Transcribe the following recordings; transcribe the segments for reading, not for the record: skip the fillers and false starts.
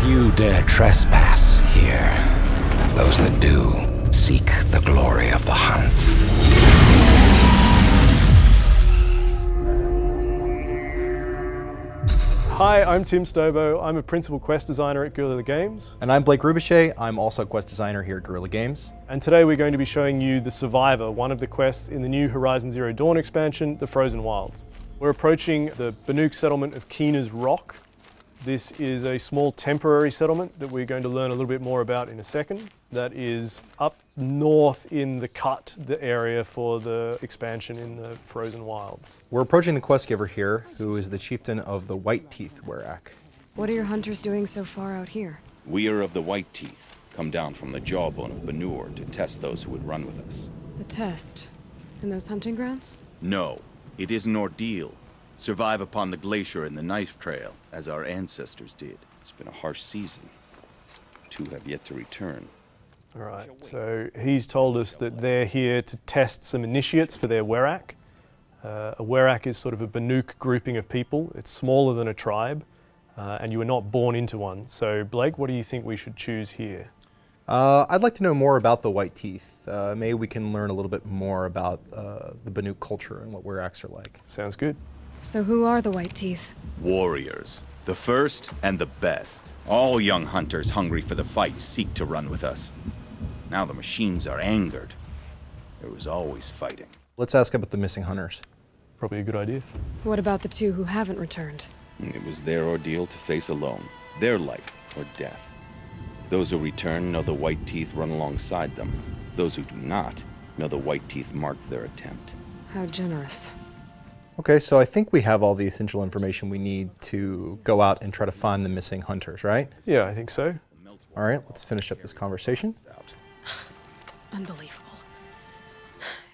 Few dare trespass here. Those that do seek the glory of the hunt. Hi, I'm Tim Stobo. I'm a principal quest designer at Guerrilla Games. And I'm Blake Rebouche. I'm also a quest designer here at Guerrilla Games. And today we're going to be showing you The Survivor, one of the quests in the new Horizon Zero Dawn expansion, The Frozen Wilds. We're approaching the Banuk settlement of Keena's Rock. This is a small temporary settlement that we're going to learn a little bit more about in a second. That is up north in the cut, the area for the expansion in the Frozen Wilds. We're approaching the quest giver here, who is the chieftain of the White Teeth Werak. What are your hunters doing so far out here? We are of the White Teeth, come down from the jawbone of Banur to test those who would run with us. The test? In those hunting grounds? No, it is an ordeal. Survive upon the glacier and the knife trail, as our ancestors did. It's been a harsh season. Two have yet to return. All right, so he's told us that they're here to test some initiates for their Werak. A Werak is sort of a Banuk grouping of people. It's smaller than a tribe, and you were not born into one. So Blake, what do you think we should choose here? I'd like to know more about the White Teeth. Maybe we can learn a little bit more about the Banuk culture and what Weraks are like. Sounds good. So who are the White Teeth? Warriors. The first and the best. All young hunters hungry for the fight seek to run with us. Now the machines are angered. There was always fighting. Let's ask about the missing hunters. Probably a good idea. What about the two who haven't returned? It was their ordeal to face alone. Their life or death. Those who return know the White Teeth run alongside them. Those who do not know the White Teeth marked their attempt. How generous. Okay, so I think we have all the essential information we need to go out and try to find the missing hunters, right? Yeah, I think so. All right, let's finish up this conversation. Unbelievable.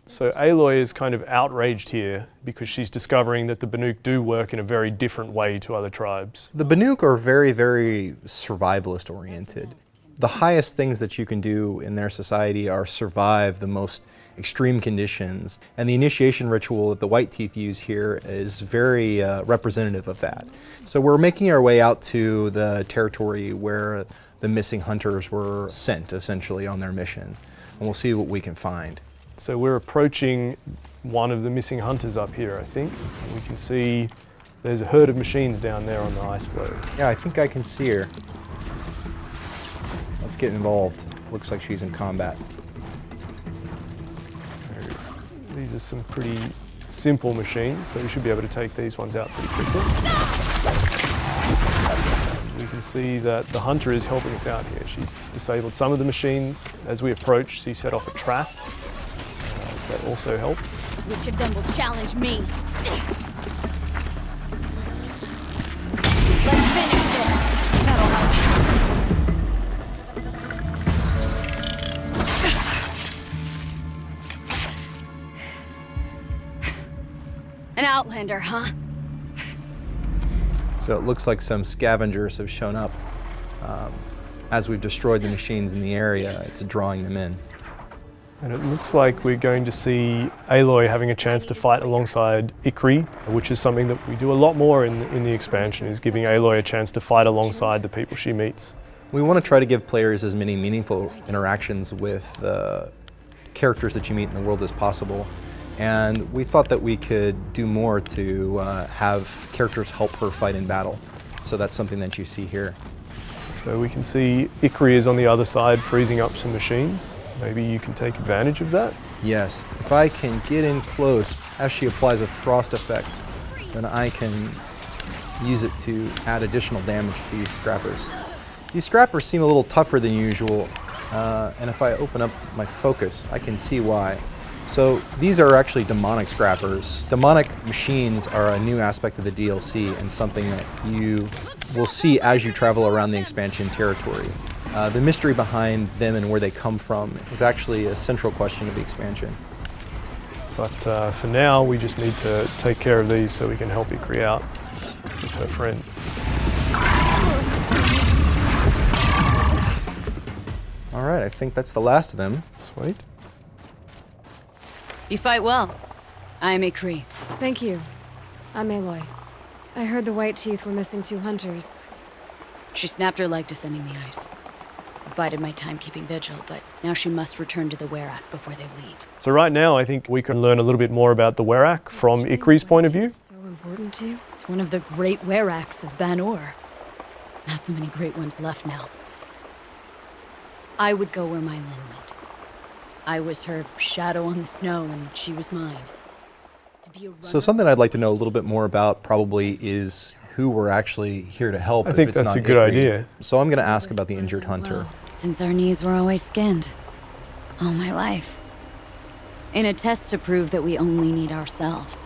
So Aloy is kind of outraged here because she's discovering that the Banuk do work in a very different way to other tribes. The Banuk are very, very survivalist oriented. The highest things that you can do in their society are survive the most extreme conditions, and the initiation ritual that the White Teeth use here is very representative of that. So we're making our way out to the territory where the missing hunters were sent, essentially, on their mission, and we'll see what we can find. So we're approaching one of the missing hunters up here, I think. We can see there's a herd of machines down there on the ice floe. Yeah, I think I can see her. Let's get involved. Looks like she's in combat. These are some pretty simple machines, so we should be able to take these ones out pretty quickly. We can see that the hunter is helping us out here. She's disabled some of the machines. As we approach, she set off a trap. That also helped. Which of them will challenge me? Let's finish this. That'll help. An outlander, huh? So it looks like some scavengers have shown up. As we've destroyed the machines in the area, it's drawing them in. And it looks like we're going to see Aloy having a chance to fight alongside Ikri, which is something that we do a lot more in the expansion, is giving Aloy a chance to fight alongside the people she meets. We want to try to give players as many meaningful interactions with the characters that you meet in the world as possible. And we thought that we could do more to have characters help her fight in battle. So that's something that you see here. So we can see Ikri is on the other side freezing up some machines. Maybe you can take advantage of that? Yes, if I can get in close as she applies a frost effect, then I can use it to add additional damage to these scrappers. These scrappers seem a little tougher than usual, and if I open up my focus, I can see why. So these are actually demonic scrappers. Demonic machines are a new aspect of the DLC and something that you will see as you travel around the expansion territory. The mystery behind them and where they come from is actually a central question of the expansion. But for now, we just need to take care of these so we can help Ikri out with her friend. All right, I think that's the last of them. Sweet. You fight well. I am Ikri. Thank you. I'm Aloy. I heard the White Teeth were missing 2 hunters. She snapped her leg descending the ice. I bided my time keeping vigil, but now she must return to the Werak before they leave. So right now, I think we can learn a little bit more about the Werak from Ikri's point of view. So important to you? It's one of the great Weraks of Ban-Or. Not so many great ones left now. I would go where my Lin went. I was her shadow on the snow, and she was mine. To be a So something I'd like to know a little bit more about probably is who we're actually here to help. I if think it's that's not a good Ikri. idea. So I'm going to ask about the injured hunter. Well, since our knees were always skinned. All my life. In a test to prove that we only need ourselves.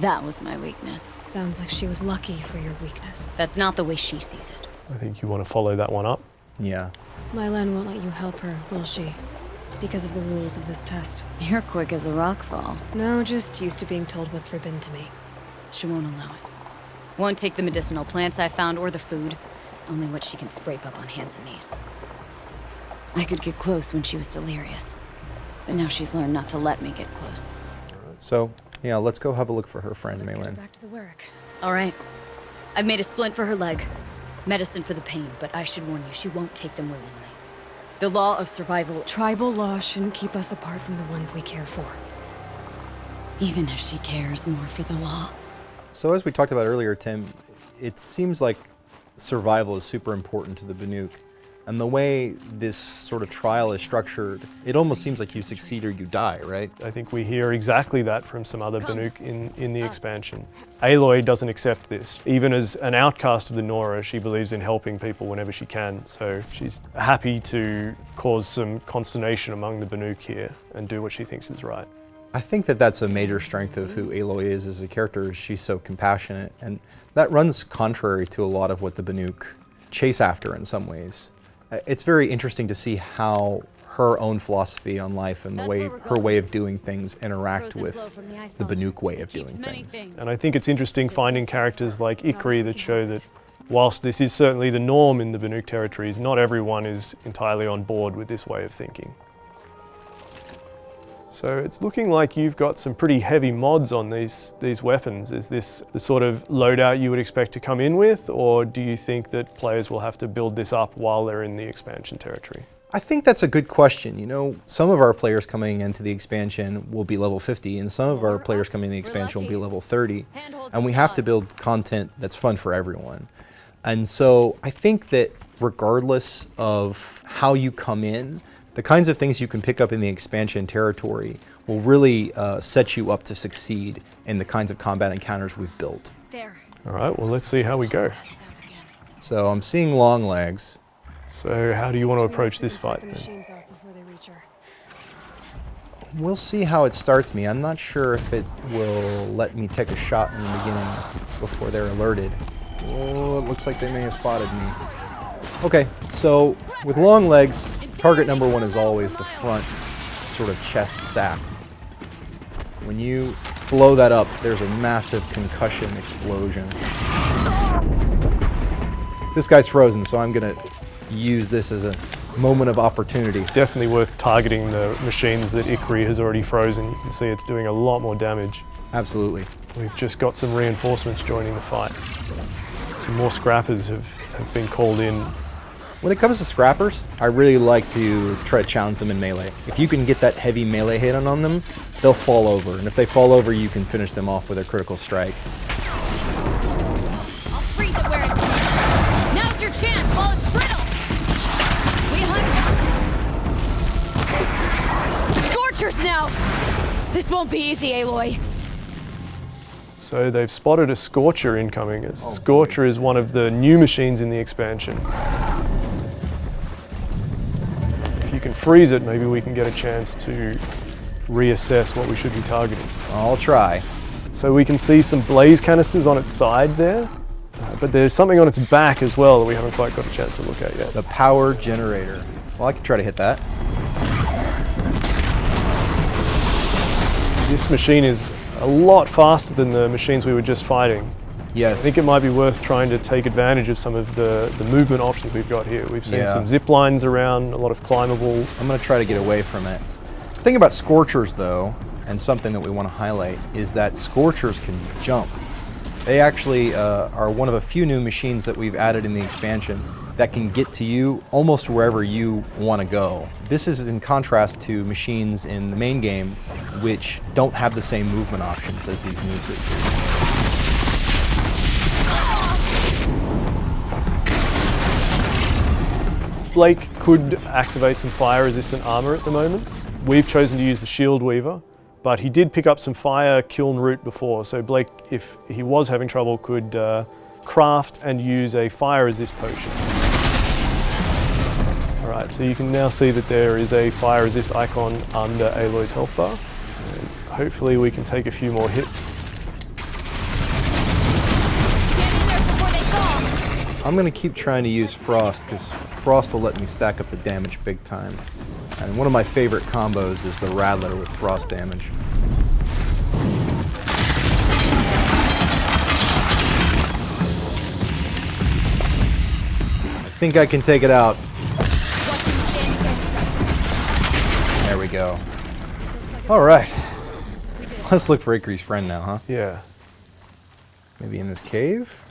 That was my weakness. Sounds like she was lucky for your weakness. That's not the way she sees it. I think you want to follow that one up. Yeah. Mylan won't let you help her, will she? Because of the rules of this test. You're quick as a rock fall. No, just used to being told what's forbidden to me. She won't allow it. Won't take the medicinal plants I found or the food. Only what she can scrape up on hands and knees. I could get close when she was delirious. But now she's learned not to let me get close. So, yeah, let's go have a look for her friend, Let's get her Maylin. back to the Werak. All right. I've made a splint for her leg. Medicine for the pain, but I should warn you, she won't take them willingly. The law of survival, Tribal law shouldn't keep us apart from the ones we care for. even if she cares more for the law. So as we talked about earlier, Tim, it seems like survival is super important to the Banuk. And the way this sort of trial is structured, it almost seems like you succeed or you die, right? I think we hear exactly that from some other Banuk in the expansion. Aloy doesn't accept this. Even as an outcast of the Nora, she believes in helping people whenever she can. So she's happy to cause some consternation among the Banuk here and do what she thinks is right. I think that that's a major strength of who Aloy is as a character. She's so compassionate, and that runs contrary to a lot of what the Banuk chase after in some ways. It's very interesting to see how her own philosophy on life and the way her way of doing things interact with the Banuk way of doing things. And I think it's interesting finding characters like Ikri that show that whilst this is certainly the norm in the Banuk territories, not everyone is entirely on board with this way of thinking. So it's looking like you've got some pretty heavy mods on these weapons. Is this the sort of loadout you would expect to come in with, or do you think that players will have to build this up while they're in the expansion territory? I think that's a good question. You know, some of our players coming into the expansion will be level 50, and some of our players coming in the expansion will be level 30. And we have to build content that's fun for everyone. And so I think that regardless of how you come in, the kinds of things you can pick up in the expansion territory will really set you up to succeed in the kinds of combat encounters we've built. There. All right, well, let's see how we go. So I'm seeing long legs. So how do you want to approach this fight The then? machines off before they reach her. We'll see how it starts me. I'm not sure if it will let me take a shot in the beginning before they're alerted. Oh, it looks like they may have spotted me. Okay, so with long legs, target number one is always the front sort of chest sack. When you blow that up, there's a massive concussion explosion. This guy's frozen, so I'm gonna use this as a moment of opportunity. Definitely worth targeting the machines that Ikri has already frozen. You can see it's doing a lot more damage. Absolutely. We've just got some reinforcements joining the fight. Some more scrappers have been called in. When it comes to scrappers, I really like to try to challenge them in melee. If you can get that heavy melee hit on them, they'll fall over. And if they fall over, you can finish them off with a critical strike. I'll freeze it where it's at. Now's your chance while it's brittle. We hunt. Scorchers now. This won't be easy, Aloy. So they've spotted a Scorcher incoming. A Scorcher is one of the new machines in the expansion. If you can freeze it, maybe we can get a chance to reassess what we should be targeting. I'll try. So we can see some blaze canisters on its side there, but there's something on its back as well that we haven't quite got a chance to look at yet. The power generator. Well, I can try to hit that. This machine is a lot faster than the machines we were just fighting. I Yes. think it might be worth trying to take advantage of some of the movement options we've got here. We've seen Yeah. some zip lines around, a lot of climbable. I'm going to try to get away from it. The thing about Scorchers, though, and something that we want to highlight, is that Scorchers can jump. They actually are one of a few new machines that we've added in the expansion that can get to you almost wherever you want to go. This is in contrast to machines in the main game which don't have the same movement options as these new creatures. Blake could activate some fire-resistant armor at the moment. We've chosen to use the Shield Weaver, but he did pick up some fire kiln root before, so Blake, if he was having trouble, could craft and use a fire resist potion. Alright, so you can now see that there is a fire resist icon under Aloy's health bar. And hopefully we can take a few more hits. I'm going to keep trying to use Frost because Frost will let me stack up the damage big time. And one of my favorite combos is the Rattler with Frost damage. I think I can take it out. There we go. Alright. Let's look for Ikri's friend now, huh? Yeah. Maybe in this cave?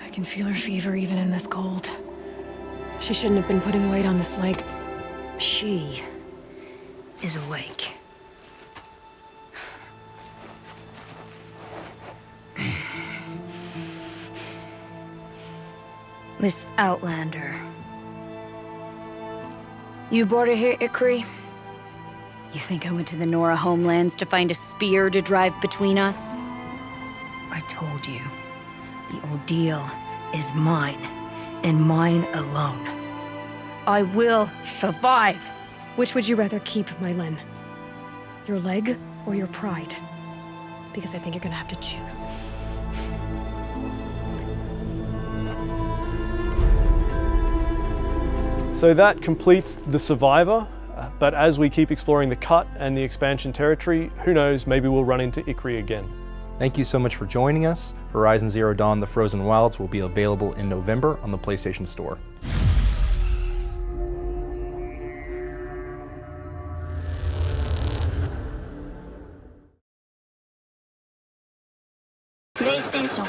I can feel her fever even in this cold. She shouldn't have been putting weight on this leg. She is awake. Miss Outlander. You brought her here, Ikri? You think I went to the Nora homelands to find a spear to drive between us? I told you. The ordeal is mine, and mine alone. I will survive. Which would you rather keep, Mylin? Your leg or your pride? Because I think you're gonna have to choose. So that completes the Survivor, but as we keep exploring the Cut and the expansion territory, who knows, maybe we'll run into Ikri again. Thank you so much for joining us. Horizon Zero Dawn: The Frozen Wilds will be available in November on the PlayStation Store. PlayStation